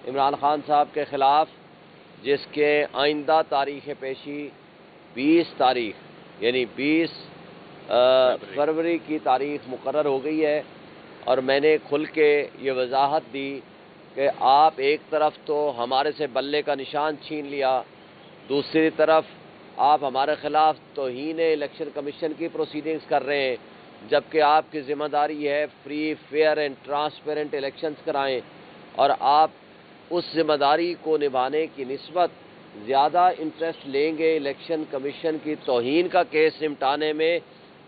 عمران خان صاحب کے خلاف، جس کے آئندہ تاریخ پیشی 20 تاریخ یعنی 20 فروری کی تاریخ مقرر ہو گئی ہے، اور میں نے کھل کے یہ وضاحت دی کہ آپ ایک طرف تو ہمارے سے بلے کا نشان چھین لیا، دوسری طرف آپ ہمارے خلاف توہین الیکشن کمیشن کی پروسیڈنگز کر رہے ہیں، جبکہ آپ کی ذمہ داری ہے free fair and transparent elections کرائیں، اور آپ اس ذمہ داری کو نبھانے کی نسبت زیادہ انٹرسٹ لیں گے الیکشن کمیشن کی توہین کا کیس نمٹانے میں،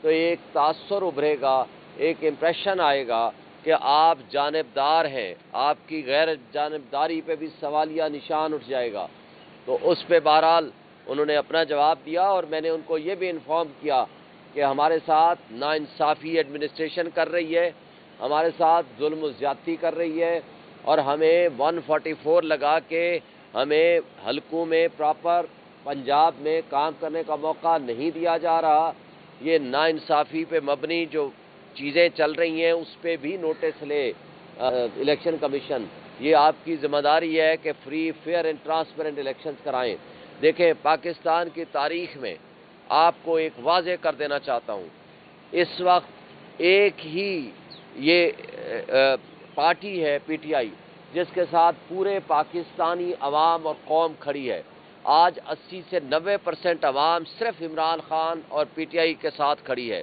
تو ایک تاثر ابھرے گا، ایک امپریشن آئے گا کہ آپ جانبدار ہیں، آپ کی غیر جانبداری پہ بھی سوالیہ نشان اٹھ جائے گا۔ تو اس پہ بہرحال انہوں نے اپنا جواب دیا، اور میں نے ان کو یہ بھی انفارم کیا کہ ہمارے ساتھ ناانصافی ایڈمنسٹریشن کر رہی ہے، ہمارے ساتھ ظلم و زیادتی کر رہی ہے، اور ہمیں 144 لگا کے ہمیں حلقوں میں پراپر پنجاب میں کام کرنے کا موقع نہیں دیا جا رہا۔ یہ ناانصافی پہ مبنی جو چیزیں چل رہی ہیں اس پہ بھی نوٹس لے الیکشن کمیشن۔ یہ آپ کی ذمہ داری ہے کہ free fair and transparent elections کرائیں۔ دیکھیں، پاکستان کی تاریخ میں آپ کو ایک واضح کر دینا چاہتا ہوں، اس وقت ایک ہی یہ پارٹی ہے پی ٹی آئی جس کے ساتھ پورے پاکستانی عوام اور قوم کھڑی ہے۔ آج 80 سے 90% عوام صرف عمران خان اور پی ٹی آئی کے ساتھ کھڑی ہے،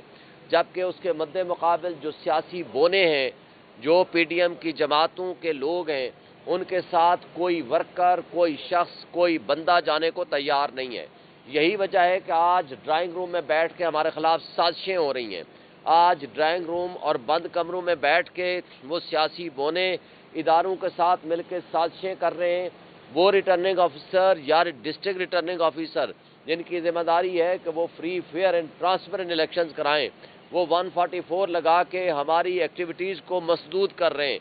جبکہ اس کے مد مقابل جو سیاسی بونے ہیں، جو پی ڈی ایم کی جماعتوں کے لوگ ہیں، ان کے ساتھ کوئی ورکر، کوئی شخص، کوئی بندہ جانے کو تیار نہیں ہے۔ یہی وجہ ہے کہ آج ڈرائنگ روم میں بیٹھ کے ہمارے خلاف سازشیں ہو رہی ہیں۔ آج ڈرائنگ روم اور بند کمروں میں بیٹھ کے وہ سیاسی بونے اداروں کے ساتھ مل کے سازشیں کر رہے ہیں۔ وہ ریٹرننگ آفیسر یا ڈسٹرکٹ ریٹرننگ آفیسر جن کی ذمہ داری ہے کہ وہ free fair and transparent elections کرائیں، وہ 144 لگا کے ہماری ایکٹیویٹیز کو مسدود کر رہے ہیں،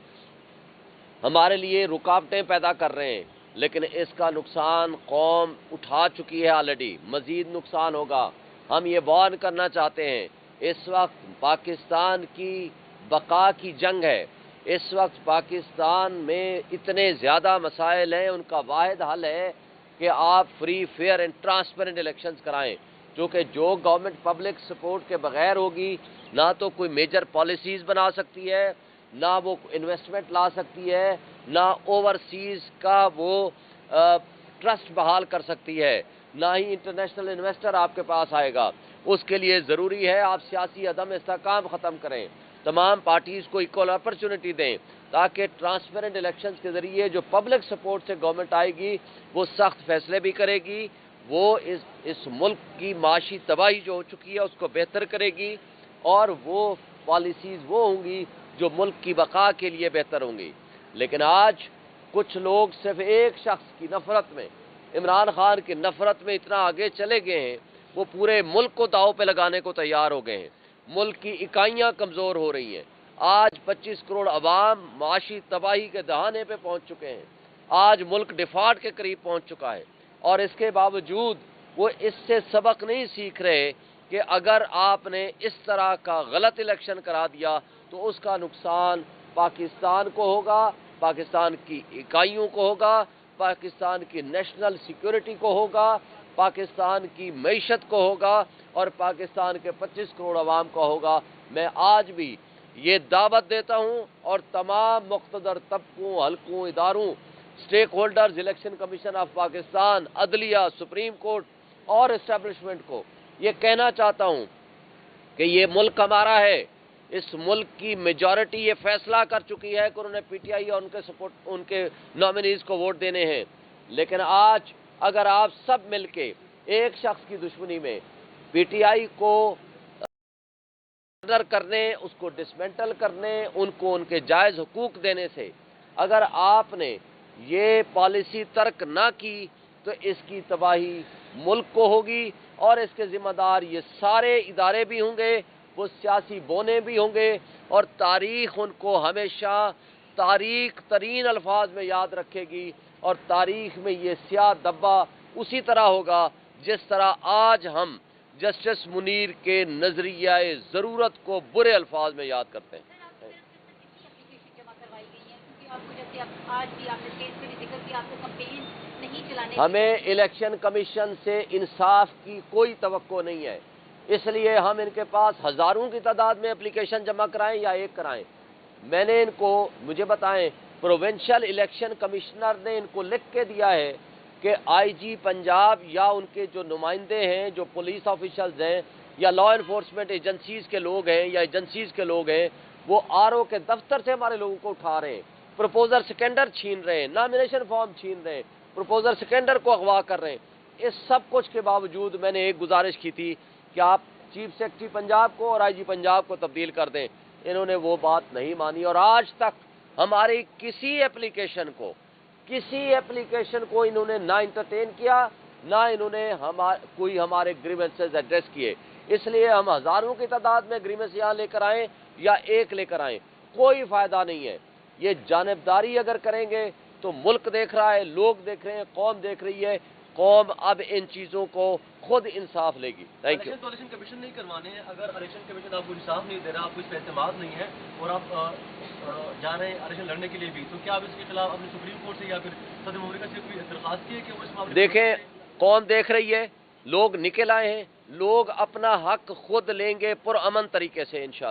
ہمارے لیے رکاوٹیں پیدا کر رہے ہیں۔ لیکن اس کا نقصان قوم اٹھا چکی ہے آلریڈی، مزید نقصان ہوگا۔ ہم یہ وارن کرنا چاہتے ہیں، اس وقت پاکستان کی بقا کی جنگ ہے، اس وقت پاکستان میں اتنے زیادہ مسائل ہیں، ان کا واحد حل ہے کہ آپ free fair and transparent elections کرائیں، کیونکہ جو گورنمنٹ پبلک سپورٹ کے بغیر ہوگی، نہ تو کوئی میجر پالیسیز بنا سکتی ہے، نہ وہ انویسٹمنٹ لا سکتی ہے، نہ اوورسیز کا وہ ٹرسٹ بحال کر سکتی ہے، نہ ہی انٹرنیشنل انویسٹر آپ کے پاس آئے گا۔ اس کے لیے ضروری ہے آپ سیاسی عدم استحکام ختم کریں، تمام پارٹیز کو ایکول اپرچونٹی دیں، تاکہ ٹرانسپیرنٹ الیکشنز کے ذریعے جو پبلک سپورٹ سے گورنمنٹ آئے گی وہ سخت فیصلے بھی کرے گی، وہ اس ملک کی معاشی تباہی جو ہو چکی ہے اس کو بہتر کرے گی، اور وہ پالیسیز وہ ہوں گی جو ملک کی بقا کے لیے بہتر ہوں گی۔ لیکن آج کچھ لوگ صرف ایک شخص کی نفرت میں، عمران خان کی نفرت میں اتنا آگے چلے گئے ہیں، وہ پورے ملک کو داؤ پہ لگانے کو تیار ہو گئے ہیں۔ ملک کی اکائیاں کمزور ہو رہی ہیں۔ آج 25 کروڑ عوام معاشی تباہی کے دہانے پہ پہنچ چکے ہیں۔ آج ملک ڈیفالٹ کے قریب پہنچ چکا ہے، اور اس کے باوجود وہ اس سے سبق نہیں سیکھ رہے کہ اگر آپ نے اس طرح کا غلط الیکشن کرا دیا تو اس کا نقصان پاکستان کو ہوگا، پاکستان کی اکائیوں کو ہوگا، پاکستان کی نیشنل سیکورٹی کو ہوگا، پاکستان کی معیشت کو ہوگا، اور پاکستان کے 25 کروڑ عوام کو ہوگا۔ میں آج بھی یہ دعوت دیتا ہوں، اور تمام مقتدر طبقوں، حلقوں، اداروں، stake holders, election commission of Pakistan, عدلیہ، سپریم کورٹ اور اسٹیبلشمنٹ کو یہ کہنا چاہتا ہوں کہ یہ ملک ہمارا ہے۔ اس ملک کی میجورٹی یہ فیصلہ کر چکی ہے کہ انہوں نے پی ٹی آئی اور ان کے نامنیز کو ووٹ دینے ہیں، لیکن آج اگر آپ سب مل کے ایک شخص کی دشمنی میں پی ٹی آئی کو کرنے، اس کو ڈسمنٹل کرنے، ان کو ان کے جائز حقوق دینے سے اگر آپ نے یہ پالیسی ترک نہ کی تو اس کی تباہی ملک کو ہوگی، اور اس کے ذمہ دار یہ سارے ادارے بھی ہوں گے، وہ سیاسی بونے بھی ہوں گے، اور تاریخ ان کو ہمیشہ تاریخ ترین الفاظ میں یاد رکھے گی، اور تاریخ میں یہ سیاہ دبا اسی طرح ہوگا جس طرح آج ہم جسٹس منیر کے نظریہ ضرورت کو برے الفاظ میں یاد کرتے ہیں۔ جیسے اب آج بھی آپ نے اسٹیج پہ بھی ذکر کیا آپ کو کمپین نہیں چلانے ہمیں الیکشن کمیشن سے انصاف کی کوئی توقع نہیں ہے، اس لیے ہم ان کے پاس ہزاروں کی تعداد میں اپلیکیشن جمع کرائیں یا ایک کرائیں۔ میں نے ان کو، مجھے بتائیں، پروونشل الیکشن کمشنر نے ان کو لکھ کے دیا ہے کہ آئی جی پنجاب یا ان کے جو نمائندے ہیں، جو پولیس آفیشلز ہیں یا لا انفورسمنٹ ایجنسیز کے لوگ ہیں یا ایجنسیز کے لوگ ہیں، وہ آر او کے دفتر سے ہمارے لوگوں کو اٹھا رہے ہیں، پروپوزر سیکنڈر چھین رہے ہیں، نامینیشن فارم چھین رہے ہیں، پروپوزر سیکنڈر کو اغوا کر رہے ہیں۔ اس سب کچھ کے باوجود میں نے ایک گزارش کی تھی کہ آپ چیف سیکرٹری پنجاب کو اور آئی جی پنجاب کو تبدیل کر دیں، انہوں نے وہ بات نہیں مانی، اور آج تک ہماری کسی ایپلیکیشن کو انہوں نے نہ انٹرٹین کیا، نہ انہوں نے کوئی ہمارے گریونسز ایڈریس کیے۔ اس لیے ہم ہزاروں کی تعداد میں گریونس یہاں لے کر آئیں یا ایک لے کر آئیں، کوئی فائدہ نہیں ہے۔ یہ جانبداری اگر کریں گے تو ملک دیکھ رہا ہے، لوگ دیکھ رہے ہیں، قوم دیکھ رہی ہے، قوم اب ان چیزوں کو خود انصاف لے گی۔ Thank you. الیکشن کمیشن نہیں کروانے ہیں، اگر الیکشن کمیشن آپ کو انصاف نہیں دے رہا، آپ کو اس پہ اعتماد نہیں ہے اور آپ جا رہے ہیں الیکشن لڑنے کے لیے بھی، تو کیا آپ اس کے خلاف اپنے سپریم کورٹ سے یا پھر صدر مملکت سے کوئی درخواست کی ہے کہ وہ اس معاملے؟ دیکھیں، قوم دیکھ رہی ہے، لوگ نکل آئے ہیں، لوگ اپنا حق خود لیں گے پرامن طریقے سے انشاءاللہ۔